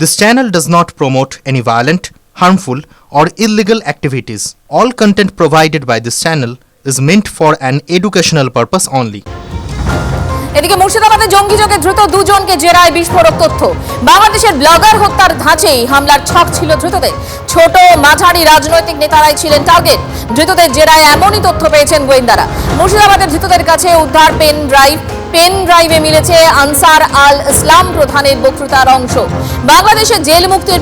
This channel does not promote any violent, harmful, or illegal activities. All content provided by this channel is meant for an educational purpose only. এদিকে মুর্শিদাবাদে জঙ্গিযোগে দ্রুত দুজনকে জেরায় বিস্ফোরক তথ্য। বাংলাদেশের blogger হত্যার ধাঁচেই হামলার ছক ছিল ধৃতদের। ছোট মাঝারি রাজনৈতিক নেতারাই ছিলেন টার্গেট। ধৃতদের জেরায় এমনই তথ্য পেয়েছেন গোয়েন্দারা। মুর্শিদাবাদের ধৃতদের কাছে উদ্ধার পেন ড্রাইভে মিলেছে আনসার আল ইসলাম প্রধানের বক্তৃতার অংশ। বাংলাদেশে জেল মুক্তির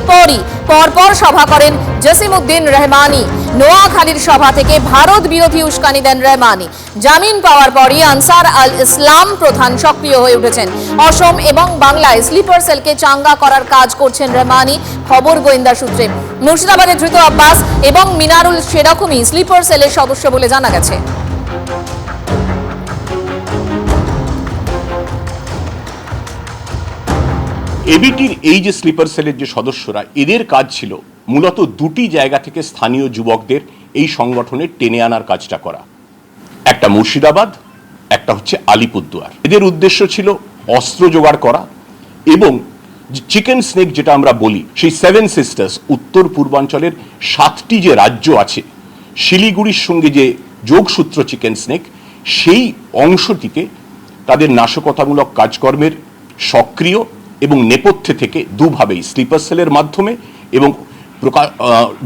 পরপর সভা করেন জসিমউদ্দিন রহমানি। নোয়াখালীর সভা থেকে ভারত বিরোধী উস্কানি দেন রহমানি। জামিন পাওয়ার পরই আনসার আল ইসলাম প্রধান সক্রিয় হয়ে উঠেছেন। অসম এবং বাংলায় স্লিপার সেলকে চাঙ্গা করার কাজ করছেন রহমানি, খবর গোয়েন্দা সূত্রে। মুর্শিদাবাদে ধৃত আব্বাস এবং মিনারুল সেরকমই স্লিপার সেলের সদস্য বলে জানা গেছে। এবিটির এই যে স্লিপার সেলের যে সদস্যরা, এদের কাজ ছিল মূলত দুটি জায়গা থেকে স্থানীয় যুবকদের এই সংগঠনে টেনে আনার কাজটা করা। একটা মুর্শিদাবাদ, একটা হচ্ছে আলিপুরদুয়ার। এদের উদ্দেশ্য ছিল অস্ত্র জোগাড় করা এবং চিকেন স্নেক যেটা আমরা বলি, সেই 7 সিস্টার্স উত্তর পূর্বাঞ্চলের 7টি যে রাজ্য আছে, শিলিগুড়ির সঙ্গে যে যোগসূত্র চিকেন স্নেক, সেই অংশটিকে তাদের নাশকতামূলক কাজকর্মের সক্রিয় এবং নেপথ্যে থেকে দুভাবেই, স্লিপার সেলের মাধ্যমে এবং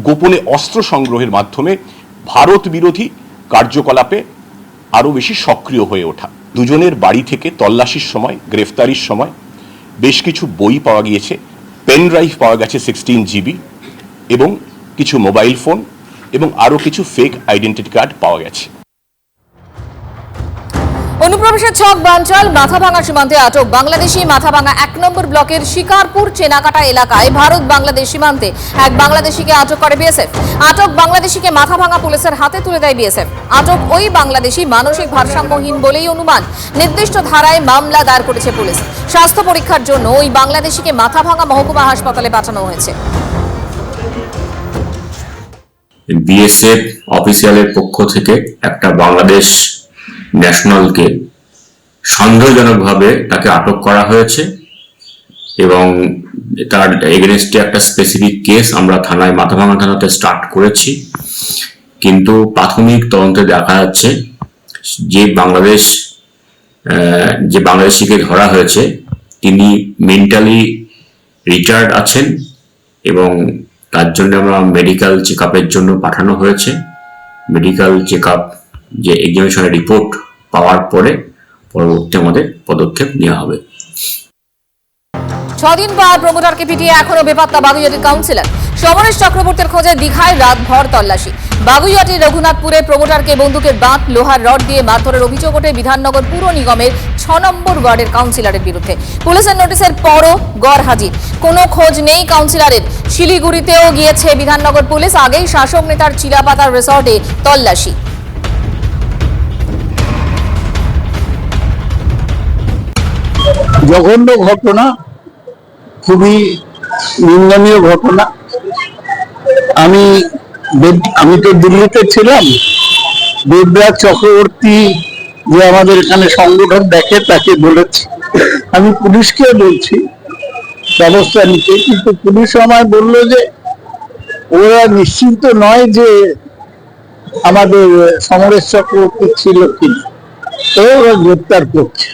গোপনে অস্ত্র সংগ্রহের মাধ্যমে ভারত বিরোধী কার্যকলাপে আরও বেশি সক্রিয় হয়ে ওঠা। দুজনের বাড়ি থেকে তল্লাশির সময়, গ্রেফতারির সময় বেশ কিছু বই পাওয়া গিয়েছে, পেন ড্রাইভ পাওয়া গেছে 16 GB এবং কিছু মোবাইল ফোন এবং আরও কিছু ফেক আইডেন্টিটি কার্ড পাওয়া গেছে। অনুপ্রবেশের ছক বানচাল। মাথাভাঙা সীমান্তে আটক বাংলাদেশি। মাথাভাঙা 1 নম্বর ব্লকের শিকারপুর চেনাকাটা এলাকায় ভারত বাংলাদেশ সীমান্তে এক বাংলাদেশিকে আটক করে বিএসএফ। আটক বাংলাদেশিকে মাথাভাঙা পুলিশের হাতে তুলে দেয় বিএসএফ। আটক ওই বাংলাদেশি মানসিক ভারসাম্যহীন বলেই অনুমান। নির্দিষ্ট ধারায় মামলা দায়ের করেছে পুলিশ। স্বাস্থ্য পরীক্ষার জন্য ওই বাংলাদেশিকে মাথাভাঙা মহকুমা হাসপাতালে পাঠানো হয়েছে। বিএসএফ অফিসিয়ালের পক্ষ থেকে একটা বাংলাদেশ ন্যাশনালকে সন্দেহজনকভাবে তাকে আটক করা হয়েছে এবং তার এগেনস্টে একটা স্পেসিফিক কেস আমরা থানায়, মাথাভাঙা থানাতে স্টার্ট করেছি। কিন্তু প্রাথমিক তদন্তে দেখা যাচ্ছে যে বাংলাদেশিকে ধরা হয়েছে তিনি মেন্টালি রিটার্ড আছেন এবং তার জন্য আমরা মেডিকেল চেক আপের জন্য পাঠানো হয়েছে। মেডিকেল চেক আপ যে এক্সামিনেশনের রিপোর্ট পাওয়ার পরে পরবর্তী আমাদের পদক্ষেপ নেওয়া হবে। 6 দিন পর প্রমোটারকে পিটিয়ে এখনো বেপাত্তা বাগুইয়াটির কাউন্সিলর। সমরেশ চক্রবর্তীর খোঁজে দীঘায় রাতভর তল্লাশি। বাগুইয়াটির রঘুনাথপুরে প্রমোটারকে বন্দুকের বাঁট, লোহার রড দিয়ে মারধরের অভিযোগ ওঠে বিধাননগর পুর নিগমের 6 নম্বর ওয়ার্ডের কাউন্সিলরের বিরুদ্ধে। পুলিশের নোটিশের পরও গড় হাজির, কোনো খোঁজ নেই কাউন্সিলরের। শিলিগুড়িতেও গিয়েছে বিধাননগর পুলিশ। আগেই শাসক নেতার চিলাপাতার রিসর্টে তল্লাশি। জঘন্য ঘটনা, খুবই নিন্দনীয় ঘটনা। আমি তো দিল্লিতে ছিলাম। দেবরাজ চক্রবর্তী যে আমাদের এখানে সংগঠন দেখে, তাকে বলেছি, আমি পুলিশকে বলছি ব্যবস্থা নিতে, কিন্তু পুলিশ আমায় বললো যে ওরা নিশ্চিন্ত নয় যে আমাদের সমরেশ চক্রবর্তী ছিল কিনা, তো ওরা গ্রেপ্তার করছে।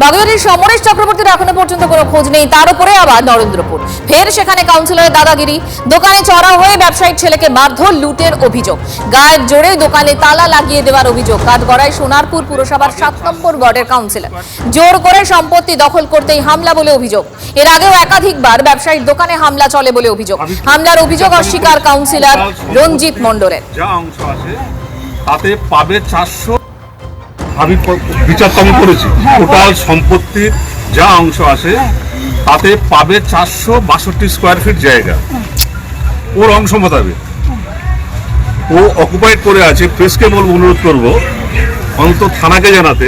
বাগুইয়াটির সমরেশ চক্রবর্তীর এখনো পর্যন্ত কোনো খোঁজ নেই। তার উপরে আবার নরেন্দ্রপুর, ফের সেখানে কাউন্সিলরের দাদাগিরি। দোকানে চড়া হয়ে ব্যবসায়িক ছেলেকে মারধর, লুটের অভিযোগ। গায়ের জোরে দোকানে তালা লাগিয়ে দেওয়ার অভিযোগ। কাঠগড়ায় সোনারপুর পুরসভার 7 নম্বর ওয়ার্ডের কাউন্সিলর। জোর করে সম্পত্তি দখল করতেই হামলা বলে অভিযোগ। এর আগেও একাধিকবার ব্যবসায়িক দোকানে হামলা চলে বলে অভিযোগ। হামলার অভিযোগ অস্বীকার কাউন্সিলর রঞ্জিত মণ্ডলের। যা অংশ আছে তাতে পাবে 400, আমি বিচার তো আমি করেছি, টোটাল সম্পত্তির যা অংশ আছে তাতে পাবে 462 স্কোয়ার ফিট জায়গা ওর অংশ মোতাবেক। ও অকুপাইড করে আছে। প্রেসকে বলবো, অনুরোধ করবো অন্তত থানাকে জানাতে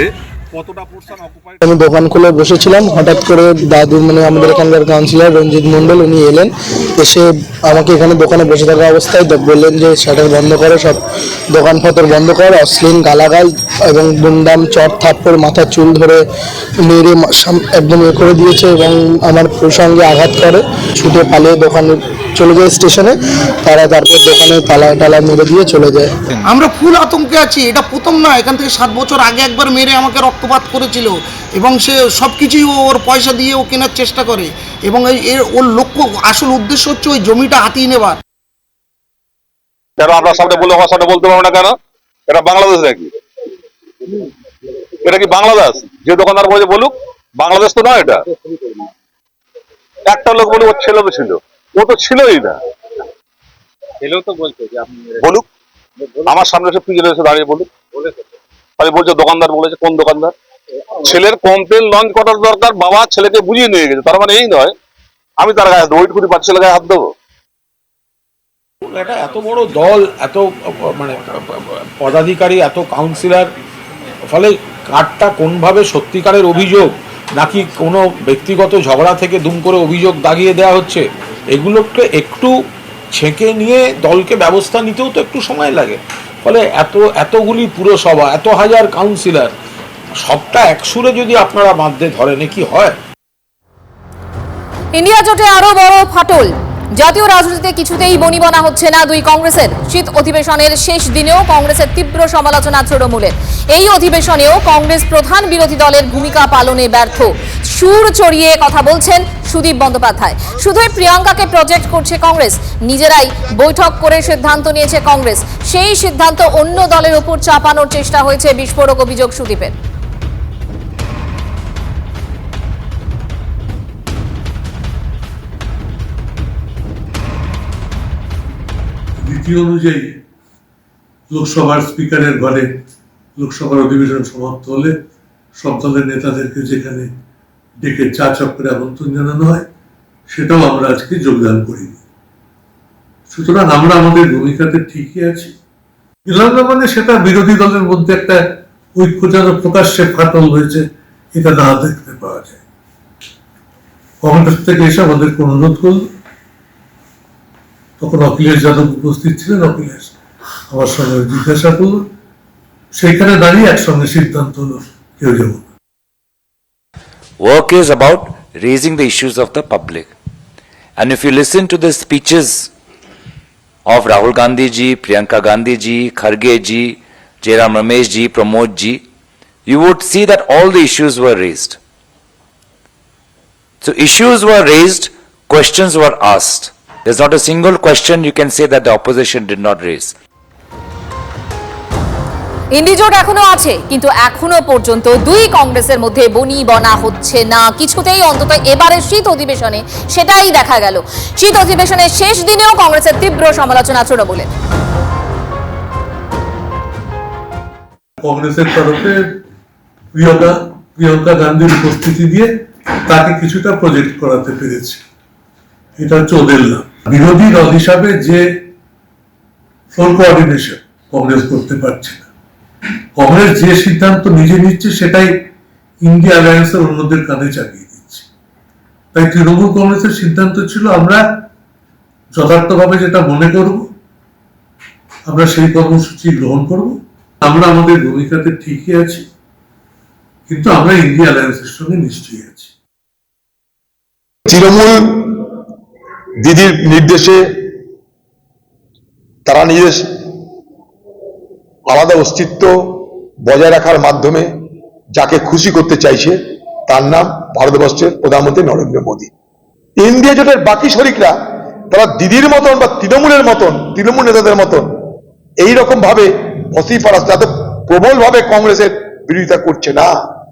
কতটা পোর্শন অকুপাইড। আমি দোকান খুলে বসেছিলাম, হঠাৎ করে দাদু মানে আমাদের এখানকার কাউন্সিলর রঞ্জিত মণ্ডল উনি এলেন, এসে আমাকে এখানে দোকানে বসে থাকা অবস্থায় বললেন যে শাটার বন্ধ করো, সব দোকানপত্র বন্ধ করো। অশ্লীল গালাগাল এবং দুমদাম চট থাপ্পড় মাথার চুল ধরে মেরে একদম করে দিয়েছে এবং আমার প্রসঙ্গে আঘাত করে, ছুটে পালিয়ে দোকানে চলে যায় স্টেশনে। তারা তারপর দোকানে তালা মেরে দিয়ে চলে যায়। আমরা ফুল আতঙ্কে আছি। এটা প্রথম নয়, এখান থেকে 7 বছর আগে একবার মেরে আমাকে রক্তপাত করেছিল এবং সে সব কিছুই ওর পয়সা দিয়ে ও কেনার চেষ্টা করে এবং ওর লক্ষ্য আসল উদ্দেশ্য হচ্ছে ওই জমিটা হাতিয়ে নেবার। কেন আপনার সামনে বলে আমার সামনে বলতে পারবো না কেন? এটা বাংলাদেশ নাকি? এটা কি বাংলাদেশ? যে দোকানদার বলে বলুক, বাংলাদেশ তো নয় এটা। একটা লোক বলুক ওর ছেলে তো ছিল, ও তো ছিলই না। বলুক, আমার সামনে এসে পিছনে এসে দাঁড়িয়ে বলুক। আমি বলছে দোকানদার বলেছে, কোন দোকানদার? ছেলের কমপ্লেন লঞ্চ করার দরকার, বাবা ছেলেকে বুঝিয়ে নিয়ে গেছে, তার মানে এই নয় আমি তার গায়ে হাত দেবো, ওইট করে বাচ্চা গায়ে হাত দেবো। এটা এত বড় দল, এত মানে পদাধিকারী, এত কাউন্সিলর, ফলে কারটা কোনভাবে সত্যিকারের অভিযোগ নাকি কোনো ব্যক্তিগত ঝগড়া থেকে দুম করে অভিযোগ দাগিয়ে দেওয়া হচ্ছে, এগুলোকে একটু ছেঁকে নিয়ে দলকে ব্যবস্থা নিতেও তো একটু সময় লাগে। ফলে এতগুলি পুরসভা, এত হাজার কাউন্সিলর, সবটা একসুরে যদি আপনারা বাঁধতে ধরেন, কি হয়? ইন্ডিয়া জোটে আরো বড় ফাটল। জাতীয় রাজনীতিতে কিছুতেই বনিবনা হচ্ছে না দুই কংগ্রেসের। শীত অধিবেশনের শেষ দিনেও কংগ্রেসের তীব্র সমালোচনা তৃণমূলের। এই অধিবেশনেও কংগ্রেস প্রধান বিরোধী দলের ভূমিকা পালনে ব্যর্থ। সুর চড়িয়ে কথা বলছেন সুদীপ বন্দ্যোপাধ্যায়। শুধুই প্রিয়াঙ্কাকে প্রজেক্ট করছে কংগ্রেস। নিজেরাই বৈঠক করে সিদ্ধান্ত নিয়েছে কংগ্রেস। সেই সিদ্ধান্ত অন্য দলের উপর চাপানোর চেষ্টা হয়েছে, বিস্ফোরক অভিযোগ সুদীপের। নীতি অনুযায়ী লোকসভার স্পিকারের ঘরে লোকসভার অধিবেশন সমাপ্ত হলে সব দলের নেতাদেরকে যেখানে ডেকে চা চক্রে আমন্ত্রণ জানানো হয়, সেটাও আমরা আজকে যোগদান করিনি। সুতরাং আমরা আমাদের ভূমিকাতে ঠিকই আছি। মানে সেটা বিরোধী দলের মধ্যে একটা ঐক্য যেন প্রকাশ্যে ফাটল হয়েছে, এটা না দেখতে পাওয়া যায়। কংগ্রেস থেকে এসে আমাদেরকে অনুরোধ করল, তখন অখিলেশ যাদব উপস্থিত ছিলেন। অখিলেশ আমার সঙ্গে জিজ্ঞাসা করল, সেইখানে দাঁড়িয়ে একসঙ্গে সিদ্ধান্ত হলো কেউ যাব না। Work is about raising the issues of the public. And if you listen to the speeches of Rahul Gandhi ji, Priyanka Gandhi ji, Kharge ji, Jairam Ramesh ji, Pramod ji, you would see that all the issues were raised. So issues were raised, questions were asked. There's not a single question you can say that the opposition did not raise. ইন্ডি জোট এখনো আছে, কিন্তু এখনো পর্যন্ত দুই কংগ্রেসের মধ্যে বনিবনা হচ্ছে না কিছুতেই, অন্তত এবারে শীত অধিবেশনে সেটাই দেখা গেল। শীত অধিবেশনের শেষ দিনেও কংগ্রেসের তীব্র সমালোচনা তৃণমূলের। কংগ্রেসের তরফে প্রিয়াঙ্কা গান্ধীর উপস্থিতি দিয়ে তাকে কিছুটা প্রজেক্ট করাতে পেরেছে, এটা হচ্ছে ওদের লাভ। বিরোধী দল হিসাবে যে ফ্লোর কোঅর্ডিনেশন কংগ্রেস করতে পারছে না, কংগ্রেস যে সিদ্ধান্ত নিজে নিচ্ছে সেটাই ইন্ডিয়া অ্যালায়েন্সের অন্যদের কাঁধে চাপিয়ে দিচ্ছে। তাই তৃণমূল কংগ্রেসের সিদ্ধান্ত ছিল, আমরা যথার্থভাবে যেটা মনে করব আমরা সেই কর্মসূচি গ্রহণ করব। আমরা আমাদের ভূমিকাতে ঠিকই আছি, কিন্তু আমরা ইন্ডিয়া অ্যালায়েন্সের সঙ্গে নিশ্চয়ই আছি। তৃণমূল দিদির নির্দেশে তারা নিজের আলাদা অস্তিত্ব বজায় রাখার মাধ্যমে যাকে খুশি করতে চাইছে তার নাম ভারতবর্ষের প্রধানমন্ত্রী নরেন্দ্র মোদী। ইন্ডিয়া জোটের বাকি শরিকরা তারা দিদির মতন বা তৃণমূলের মতন, তৃণমূল নেতাদের মতন এইরকম ভাবে ফসিফারাস যাতে প্রবল ভাবে কংগ্রেসের বিরোধিতা করছে না।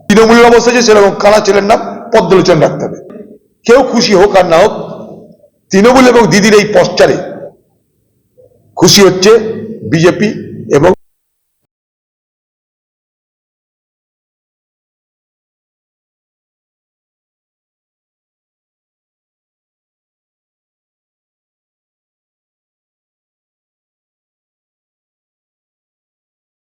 তৃণমূলের অবস্থা যে সেরকম কানা ছেলের নাম পদ্মলোচন রাখতে হবে। কেউ খুশি হোক আর না হোক, তৃণমূল এবং দিদির এই পশ্চারে খুশি হচ্ছে বিজেপি